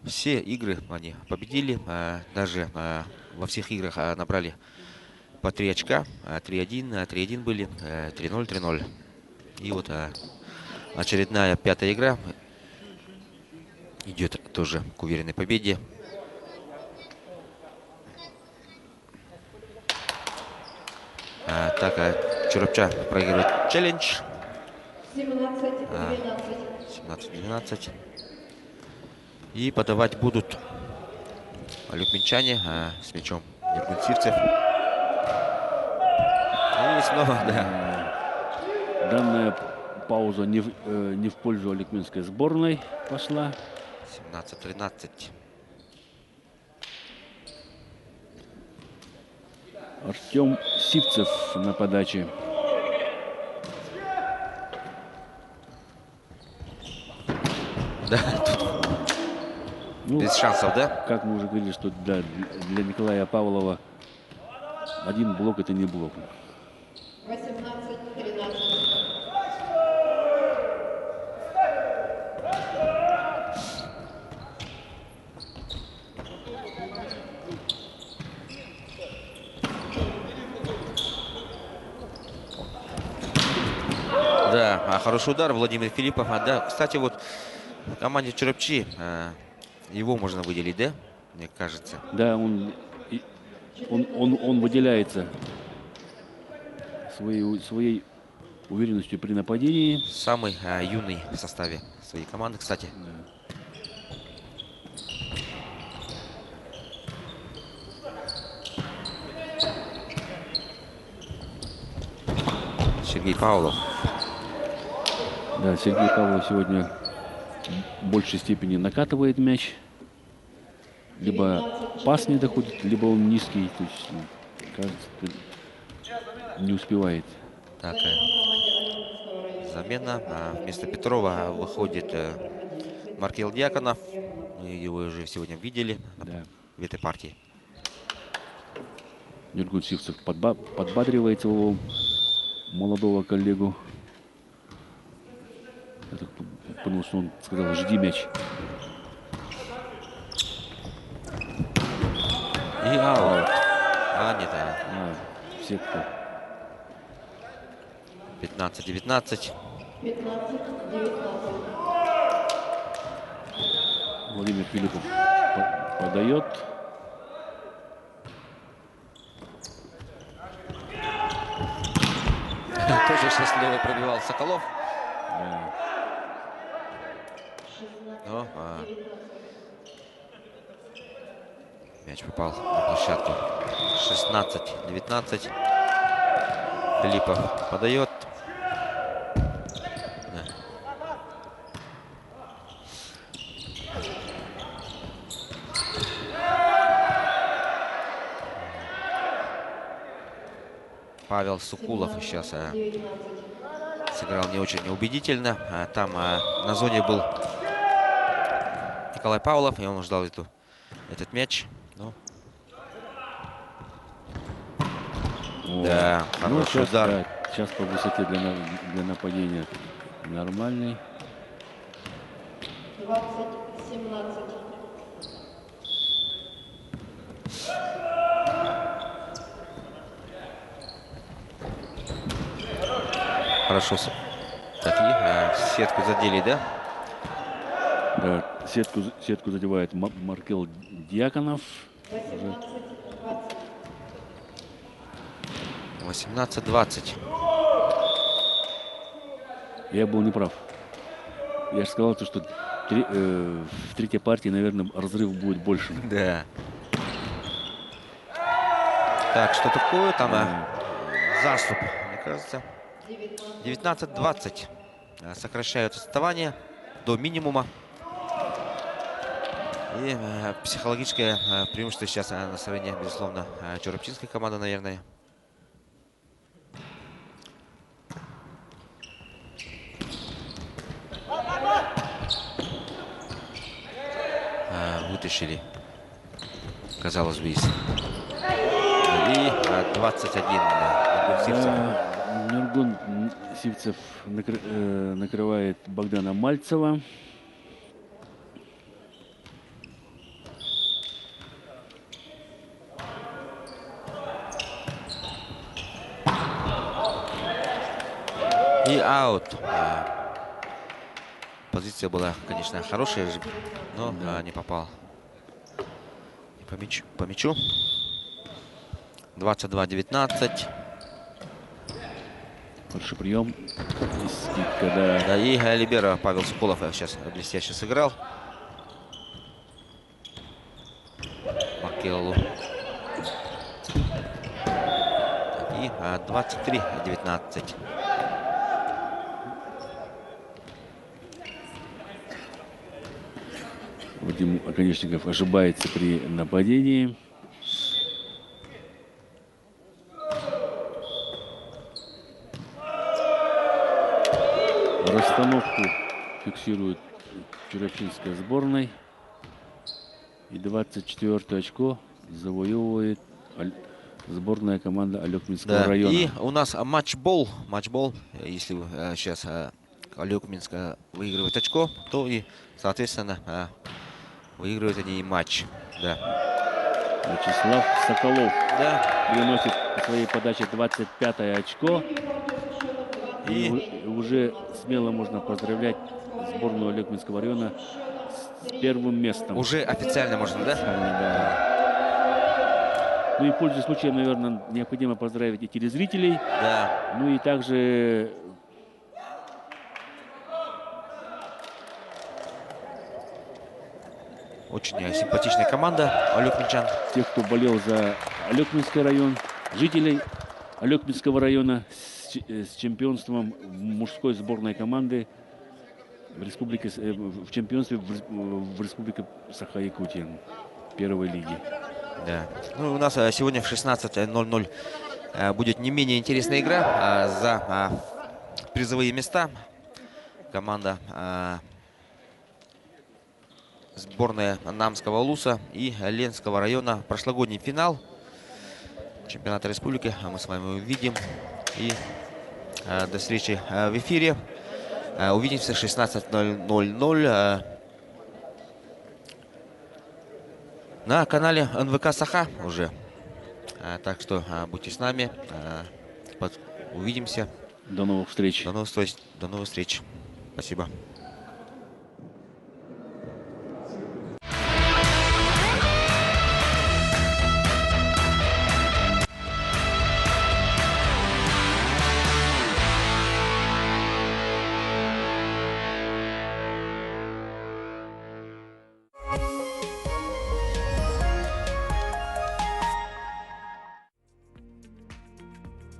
Все игры они победили. Даже во всех играх набрали по 3 очка. 3-1, 3-1 были, 3-0, 3-0. И вот очередная 5-я игра идет тоже к уверенной победе. Так, Чурапча проигрывает челлендж. 17-12. И подавать будут алекминчане с мячом Нергун Сивцев. И снова, да. Данная пауза не в пользу алекминской сборной пошла. 17-13. Артем Сивцев на подаче. Да, тут без шансов, да? Как мы уже говорили, что для Николая Павлова один блок — это не блок. 18-13. Да, хороший удар Владимир Филиппов. Да, кстати, вот в команде Чурапчи его можно выделить, да? Мне кажется. Да, он выделяется своей уверенностью при нападении. Самый юный в составе своей команды, кстати. Сергей Павлов. Да, Сергей Павлов сегодня в большей степени накатывает мяч. Либо пас не доходит, либо он низкий. То есть, кажется, не успевает. Так, замена. Вместо Петрова выходит Маркел Дьяконов. Мы его уже сегодня видели, Да. в этой партии. Нергун Сивцев подбадривает своего молодого коллегу. Я так понял, что он сказал: жди мяч. И аут. Нет, Все кто. 15-19. 15-19. Владимир Филиппов Подает. Тоже сейчас левый пробивал Соколов. Да. Но мяч попал на площадку. 16-19. Филиппов подает. Да. Павел Сукулов сейчас сыграл не очень убедительно. Там на зоне был Николай Павлов, и он ждал этот мяч. Но... Да, Ну, хороший удар. Да, сейчас по высоте для нападения нормальный. 20-17. Хорошо. Так, и сетку задели, да? Да, сетку задевает Маркел Дьяконов. 18-20. Я был неправ. Я же сказал, что в третьей партии, наверное, разрыв будет больше. Да. Так, что такое там? Заступ, мне кажется. 19-20. Сокращают отставание до минимума. И психологическое преимущество сейчас на стороне, безусловно, Черепчинской команды, наверное. Вытащили, казалось бы, из... И 21 Нургун Сивцев накрывает Богдана Мальцева. И аут. Позиция была, конечно, хорошая, но не попал по мячу. 22-19. Хороший прием. Да, и либеро Павел Соколов сейчас блестяще сыграл. Маркеллу. И 23-19. Вадим Оконечников ошибается при нападении. Расстановку фиксирует Черепчинская сборная. И 24 очко завоевывает сборная команда Алекминского района. И у нас матчбол. Если сейчас Алекминск выигрывает очко, то и, соответственно, выигрывают они и матч. Да. Вячеслав Соколов приносит по своей подаче 25-е очко. И уже смело можно поздравлять сборную Алекминского района с первым местом. Уже официально можно, да? Да. Ну и, пользуясь случаем, наверное, необходимо поздравить и телезрителей. Да. Ну и также очень симпатичная команда алекминчан. Тех, кто болел за Алекминский район, жителей Алекминского района с чемпионством мужской сборной команды в чемпионстве в Республике Саха-Якутия первой лиги. Да. Ну, у нас сегодня в 16:00 будет не менее интересная игра за призовые места. Команда сборная Намского Луса и Ленского района. Прошлогодний финал чемпионата республики мы с вами увидим. И до встречи в эфире. Увидимся в 16:00 на канале НВК Саха уже. Так что будьте с нами. Увидимся. До новых встреч. До новых встреч. Спасибо.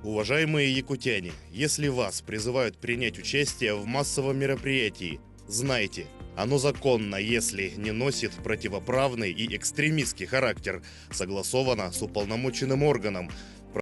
Уважаемые якутяне, если вас призывают принять участие в массовом мероприятии, знайте, оно законно, если не носит противоправный и экстремистский характер, согласовано с уполномоченным органом,